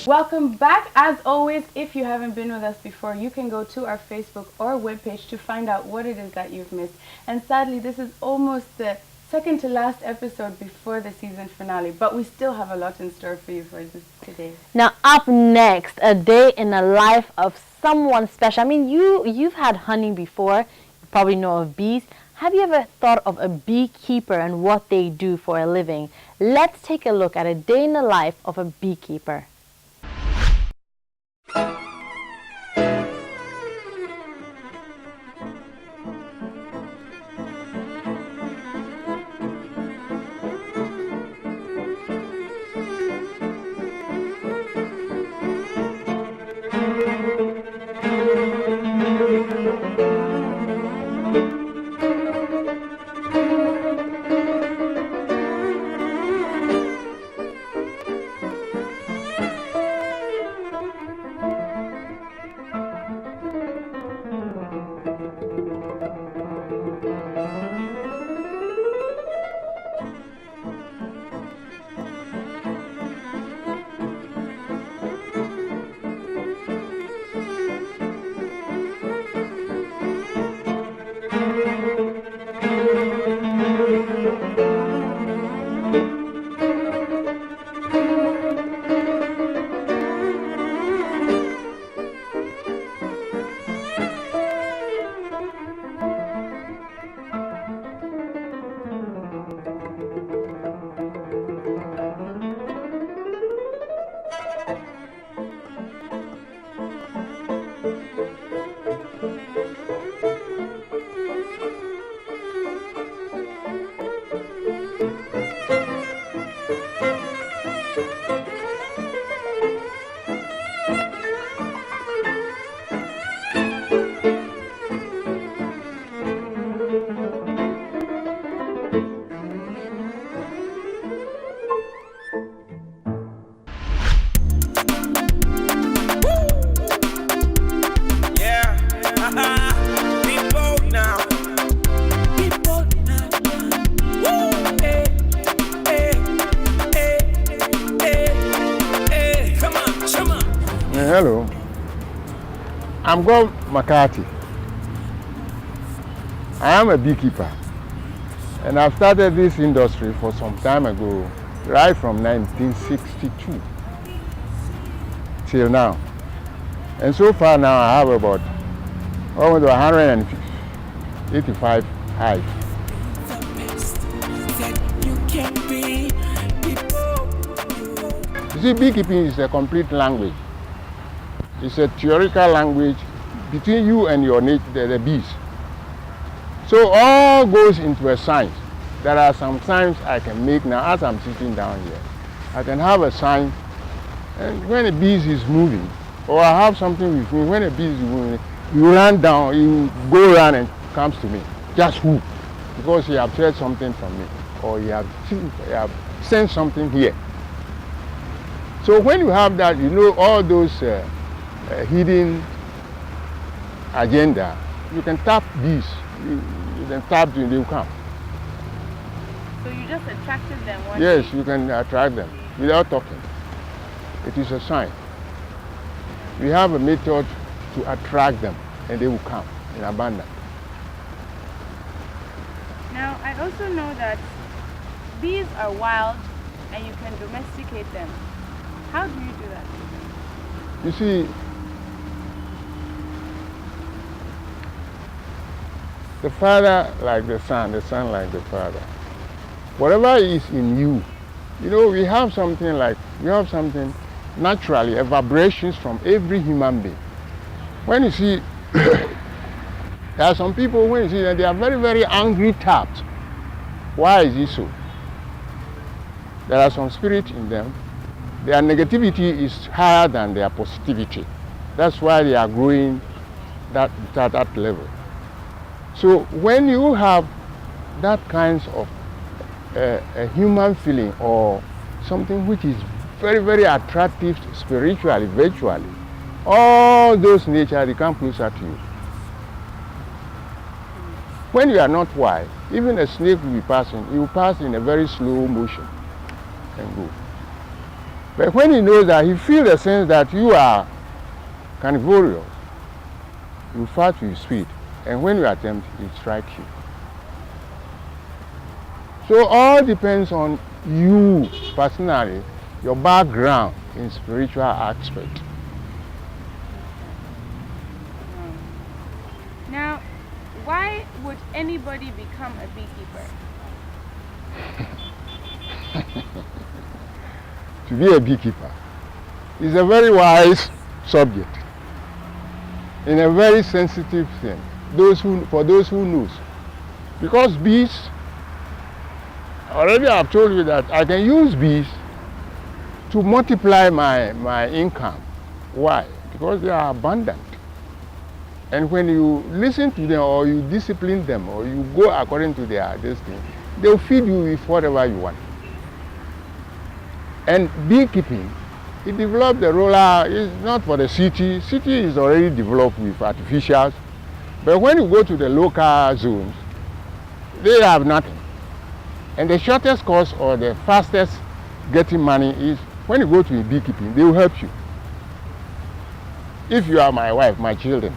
Welcome back. As always, if you haven't been with us before, you can go to our Facebook or webpage to find out what it is that you've missed. And sadly, this is almost the second to last episode before the season finale, but we still have a lot in store for you for this today. Now, up next, a day in the life of someone special. I mean, you've had honey before. You probably know of bees. Have you ever thought of a beekeeper and what they do for a living? Let's take a look at a day in the life of a beekeeper. Hello, I'm McCarthy. I am a beekeeper, and I've started this industry for some time ago, right from 1962 till now. And so far now I have about almost 185 hives. You see, beekeeping is a complete language. It's a theoretical language between you and your nature, the bees. So all goes into a science. There are some signs I can make now as I'm sitting down here. I can have a sign, and when a bee is moving, or I have something with me, when a bee is moving, you run down, you go around and comes to me. Just who? Because he have said something from me, or he have sent something here. So when you have that, you know all those hidden agenda, you can tap bees. You can tap them, they will come. So you just attracted them one Yes, day? you can attract them without talking. It is a sign. We have a method to attract them, and they will come in abundance. Now, I also know that bees are wild and you can domesticate them. How do you do that? You see, the father like the son like the father. Whatever is in you, you know, we have something naturally, a vibrations from every human being. When you see, there are some people, when you see that they are very, very angry tapped. Why is it so? There are some spirit in them. Their negativity is higher than their positivity. That's why they are growing that level. So when you have that kinds of a human feeling or something which is very, very attractive spiritually, virtually, all those nature, they come closer to you. When you are not wise, even a snake will be passing, it will pass in a very slow motion and go. But when he knows that, he feels the sense that you are carnivorous, you fast with speed, and when you attempt, it strikes you. So all depends on you personally, your background in spiritual aspect. Now, why would anybody become a beekeeper? To be a beekeeper is a very wise subject and a very sensitive thing. For those who knows, because bees, already I've told you that I can use bees to multiply my income. Why? Because they are abundant. And when you listen to them or you discipline them or you go according to their destiny, they'll feed you with whatever you want. And beekeeping, it developed the roller, it's not for the city. City is already developed with artificials. But when you go to the local zones, they have nothing. And the shortest course or the fastest getting money is when you go to beekeeping, they will help you. If you are my wife, my children,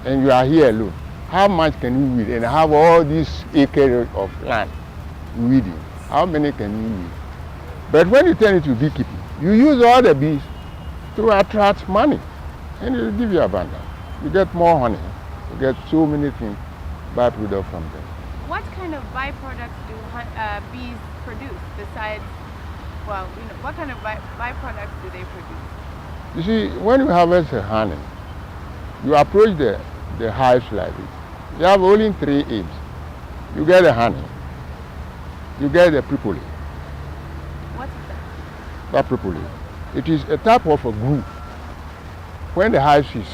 and you are here alone, how much can you weed and have all these acres of land weeding? How many can you weed? But when you turn it to beekeeping, you use all the bees to attract money, and it will give you abundance. You get more honey, you get so many things, byproduct from them. What kind of byproducts do bees produce besides, well, what kind of byproducts do they produce? You see, when you harvest the honey, you approach the hives like this. You have only 3 aims. You get the honey, you get the propylene. What is that? That propylene. It is a type of a glue. When the hive is,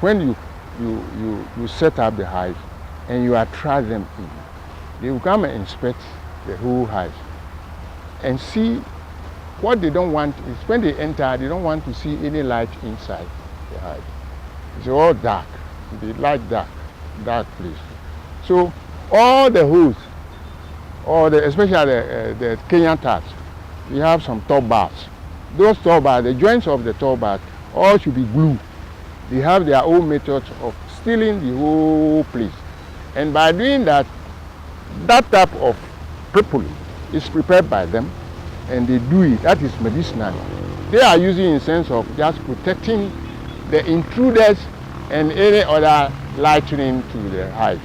when you set up the hive and you attract them in, they will come and inspect the whole hive and see. What they don't want is when they enter, they don't want to see any light inside the hive. It's all dark. They like dark place. So all the holes, especially the Kenyan taps, we have some top bars. Those top bars, the joints of the top bars, all should be glued. They have their own methods of sealing the whole place. And by doing that, that type of propylene is prepared by them, and they do it. That is medicinal. They are using in sense of just protecting the intruders and any other lightning to the hive.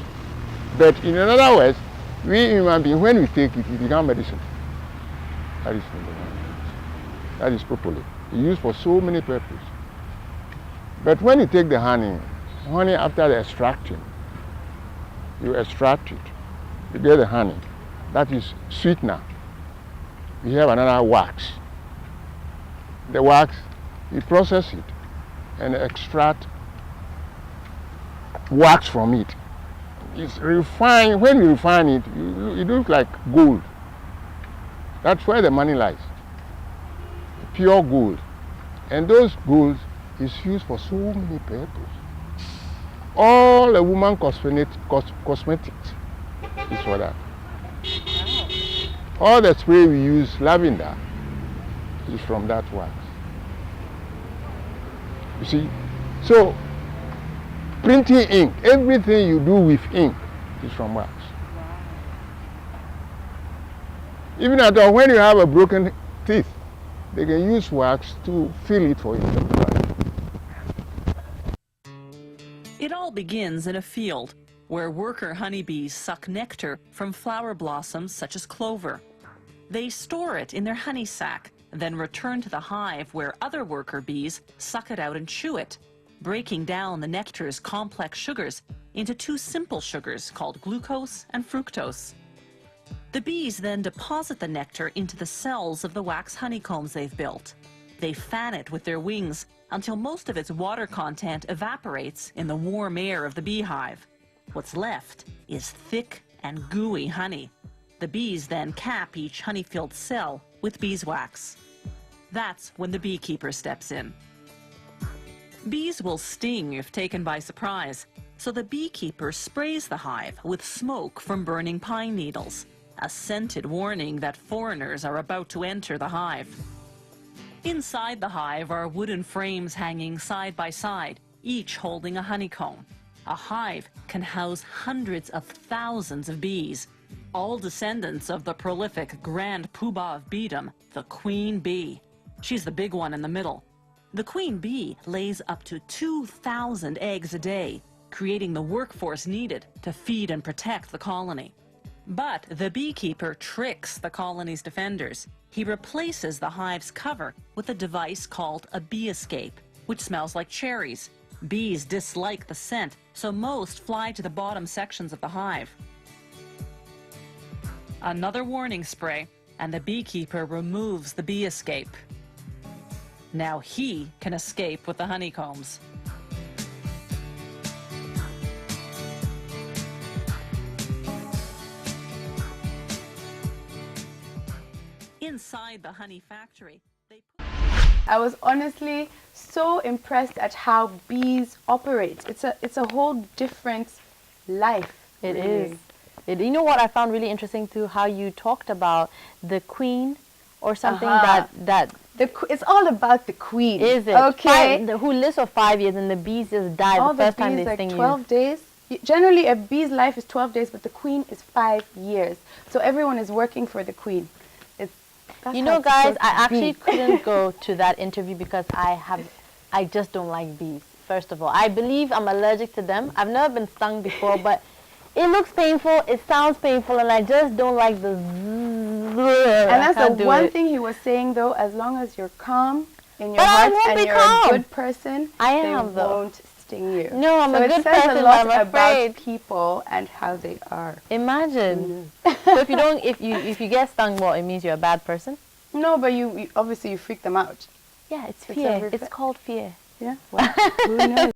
But in other words, we human beings, when we take it, it becomes medicine. That is propylene. It's used for so many purposes. But when you take the honey after the extracting, you extract it, you get the honey. That is sweetener. We have another wax. The wax, you process it and extract wax from it. It's refined. When you refine it, it looks like gold. That's where the money lies. Pure gold. And those golds is used for so many purposes. All the woman cosmetics is for that. All the spray we use, lavender, is from that wax. You see? So, printing ink, everything you do with ink is from wax. Even at all, when you have a broken teeth, they can use wax to fill it for you. It all begins in a field where worker honeybees suck nectar from flower blossoms such as clover. They store it in their honey sac, then return to the hive where other worker bees suck it out and chew it, breaking down the nectar's complex sugars into 2 simple sugars called glucose and fructose. The bees then deposit the nectar into the cells of the wax honeycombs they've built. They fan it with their wings until most of its water content evaporates in the warm air of the beehive. What's left is thick and gooey honey. The bees then cap each honey-filled cell with beeswax. That's when the beekeeper steps in. Bees will sting if taken by surprise, so the beekeeper sprays the hive with smoke from burning pine needles, a scented warning that foreigners are about to enter the hive. Inside the hive are wooden frames hanging side by side, each holding a honeycomb. A hive can house hundreds of thousands of bees, all descendants of the prolific grand poobah of beedom, the queen bee. She's the big one in the middle. The queen bee lays up to 2,000 eggs a day, creating the workforce needed to feed and protect the colony. But the beekeeper tricks the colony's defenders. He replaces the hive's cover with a device called a bee escape, which smells like cherries. Bees dislike the scent, so most fly to the bottom sections of the hive. Another warning spray, and the beekeeper removes the bee escape. Now he can escape with the honeycombs. Inside the honey factory, I was honestly so impressed at how bees operate. It's a whole different life. It really is. You know what I found really interesting too? How you talked about the queen or something that it's all about the queen. is it? Okay. Who lives for 5 years and the bees just die All the first the time bees they like sting 12 days. Generally, a bee's life is 12 days, but the queen is 5 years. So everyone is working for the queen. That's You how know, it's guys, supposed to I actually be. couldn't go to that interview because I just don't like bees. First of all, I believe I'm allergic to them. I've never been stung before, but it looks painful, it sounds painful, and I just don't like the zzz. And that's the one thing he was saying, though, as long as you're calm in your But I heart won't and be you're calm. a good person, I they am, though. won't sting you. No, I'm so a it good says person, a lot I'm afraid. about people and how they are. Imagine. So if you get stung, well, it means you're a bad person. No, but you obviously you freak them out. Yeah, it's It's fear. every It's called fear. Yeah. Well, who knows?